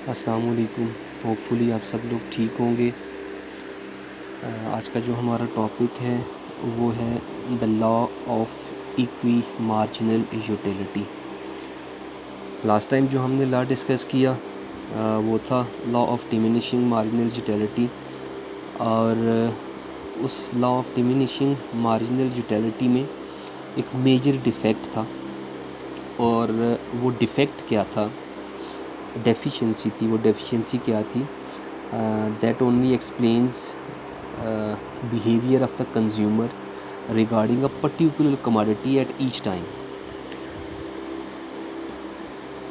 अस्सलाम वालेकुम। होपफुली आप सब लोग ठीक होंगे। आज का जो हमारा टॉपिक है वो है the law of equi marginal utility. Last time जो हमने लॉ डिस्कस किया वो था law of diminishing marginal utility, और उस law of diminishing marginal utility में एक मेजर डिफेक्ट था, और वो डिफेक्ट क्या था, डेफिशिएंसी थी। वो डेफिशिएंसी क्या थी? That only explains behavior of the consumer regarding a particular commodity at each time.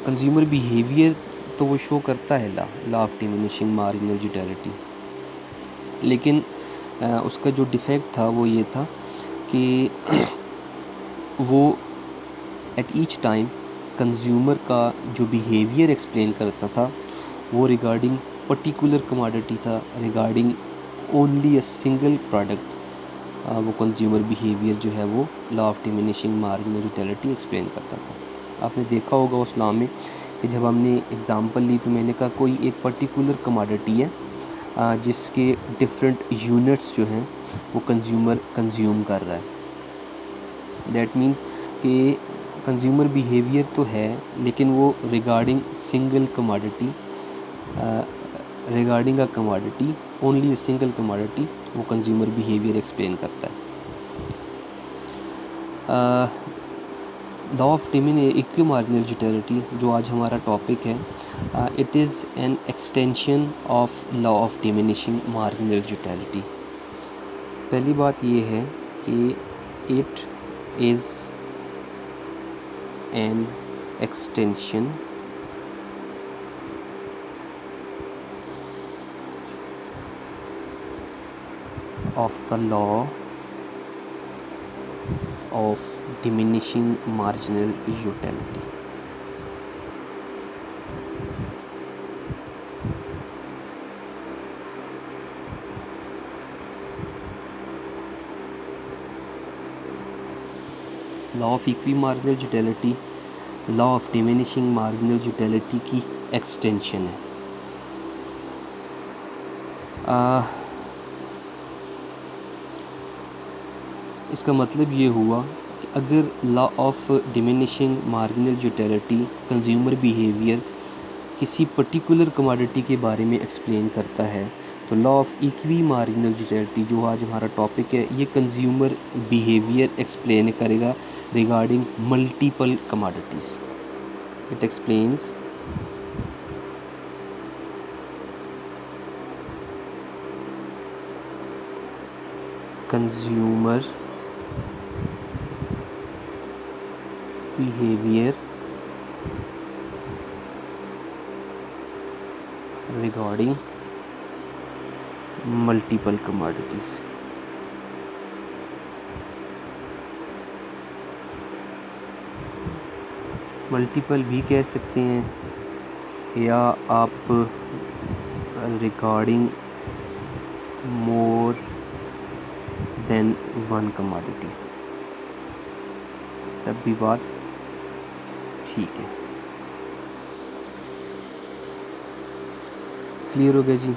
Consumer behaviour तो वो शो करता है law of diminishing marginal utility, लेकिन उसका जो डिफेक्ट था वो ये था कि वो एट ईच टाइम कंज्यूमर का जो बिहेवियर एक्सप्लेन करता था वो रिगार्डिंग पर्टिकुलर कमोडिटी था, regarding only a single product. वो कंज्यूमर बिहेवियर जो है वो law of diminishing marginal utility explain करता था। आपने देखा होगा उस लॉ में कि जब हमने एग्जांपल ली तो मैंने कहा कोई एक पर्टिकुलर कमोडिटी है जिसके डिफरेंट यूनिट्स जो हैं वो कंज्यूमर कंज्यूम कर रहा है। दैट मीन्स कि कंज्यूमर बिहेवियर तो है, लेकिन वो regarding single commodity, regarding a commodity, only single commodity, वो कंज्यूमर बिहेवियर एक्सप्लेन करता है। Law of equi marginal utility जो आज हमारा टॉपिक है, it is an extension of law of diminishing marginal utility. पहली बात ये है कि it is an extension of the law of diminishing marginal utility. Law of equi marginal utility law of diminishing marginal utility की extension है। इसका मतलब ये हुआ कि अगर law of diminishing marginal utility consumer behaviour किसी पर्टिकुलर कमोडिटी के बारे में एक्सप्लेन करता है, तो law of equi marginal utility जो आज हमारा टॉपिक है ये कंज्यूमर बिहेवियर एक्सप्लेन करेगा regarding multiple commodities. It explains consumer behavior regarding multiple commodities। Multiple भी कह सकते हैं या आप रिगार्डिंग मोर देन वन कमोडिटी, तब भी बात ठीक है। क्लियर हो गया जी?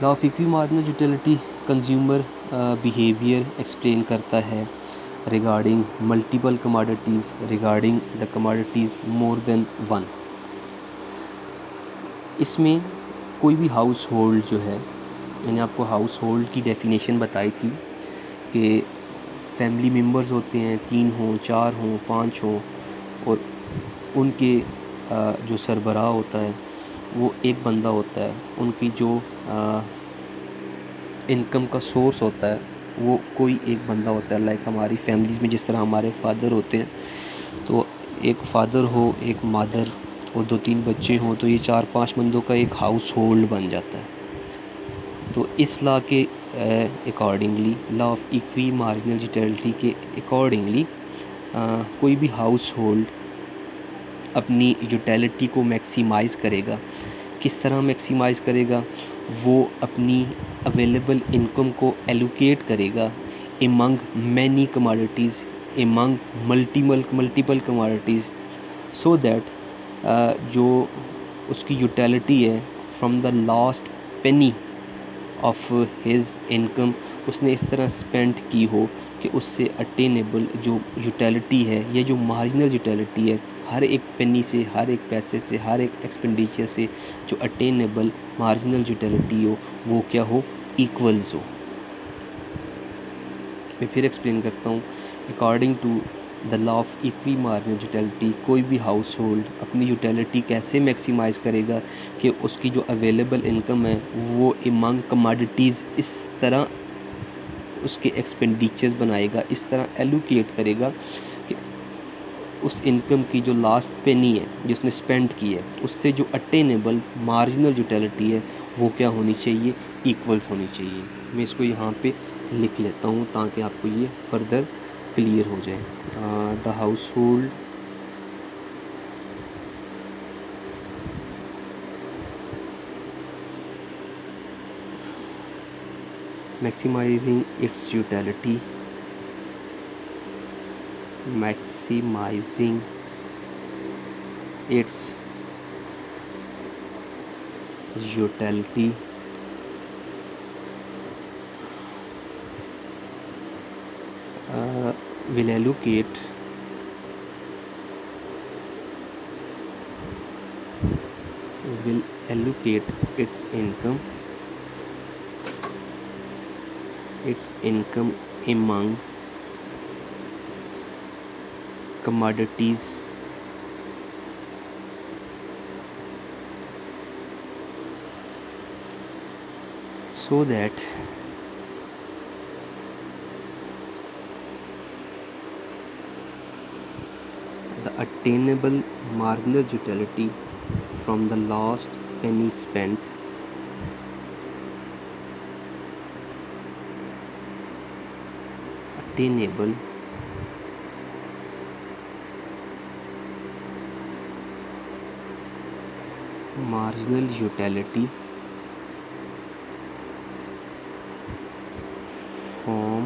Law of equi marginal utility consumer behaviour explain करता है regarding multiple commodities, regarding the commodities more than one. इसमें कोई भी हाउस होल्ड जो है, मैंने आपको हाउस होल्ड की डेफिनेशन बताई थी कि फैमिली मेम्बर्स होते हैं, 3 हों, 4 हों, 5 हों, और उनके जो सरबराह होता है वो एक बंदा होता है। उनकी जो इनकम का सोर्स होता है वो कोई एक बंदा होता है। लाइक हमारी फैमिलीज़ में जिस तरह हमारे फादर होते हैं, तो एक फादर हो, एक मदर और 2-3 बच्चे हों, तो ये 4-5 बंदों का एक हाउस होल्ड बन जाता है। तो इस लॉ के accordingly, law of equi marginal utility के अकॉर्डिंगली, कोई भी हाउस होल्ड अपनी यूटिलिटी को मैक्सिमाइज़ करेगा। किस तरह मैक्सिमाइज़ करेगा? वो अपनी अवेलेबल इनकम को एलोकेट करेगा among many commodities among multiple commodities, so that जो उसकी यूटिलिटी है from the last Penney of his income उसने इस तरह स्पेंड की हो कि उससे अटेनेबल जो यूटिलिटी है, ये जो मार्जिनल यूटिलिटी है, हर एक पेनी से, हर एक पैसे से, हर एक एक्सपेंडिचर से जो अटेनेबल मार्जिनल यूटिलिटी हो वो क्या हो, इक्वल्स हो। मैं फिर एक्सप्लेन करता हूँ। According to the law of equi marginal utility, कोई भी हाउस होल्ड अपनी यूटिलिटी कैसे मैक्सिमाइज़ करेगा कि उसकी जो अवेलेबल इनकम है वो अमंग कमोडिटीज़ इस तरह उसके एक्सपेंडिचर्स बनाएगा, इस तरह एलोकेट करेगा कि उस इनकम की जो लास्ट पेनी है जो उसने स्पेंड की है उससे जो अटेनेबल मार्जिनल यूटिलिटी है वो क्या होनी चाहिए, इक्वल्स होनी चाहिए। मैं इसको यहाँ पे लिख लेता हूँ ताकि आपको ये फर्दर क्लियर हो जाए। The house hold maximizing its utility, maximizing its utility will allocate its income among commodities so that the attainable marginal utility from the last penny spent attainable marginal utility from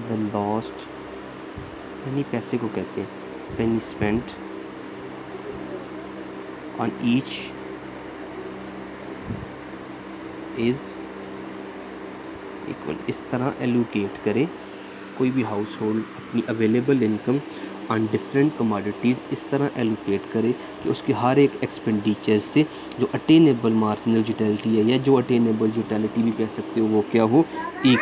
the lost penny, पैसे को कहते हैं penny spent on each is equal। इस तरह allocate करे कोई भी household अपनी available income on different commodities, इस तरह एलोकेट करे कि उसके हर एक एक्सपेंडिचर से जो अटेनेबल मार्जिनल यूटिलिटी है या जो अटेनेबल यूटिलिटी भी कह सकते हो वो क्या हो, इक्वल।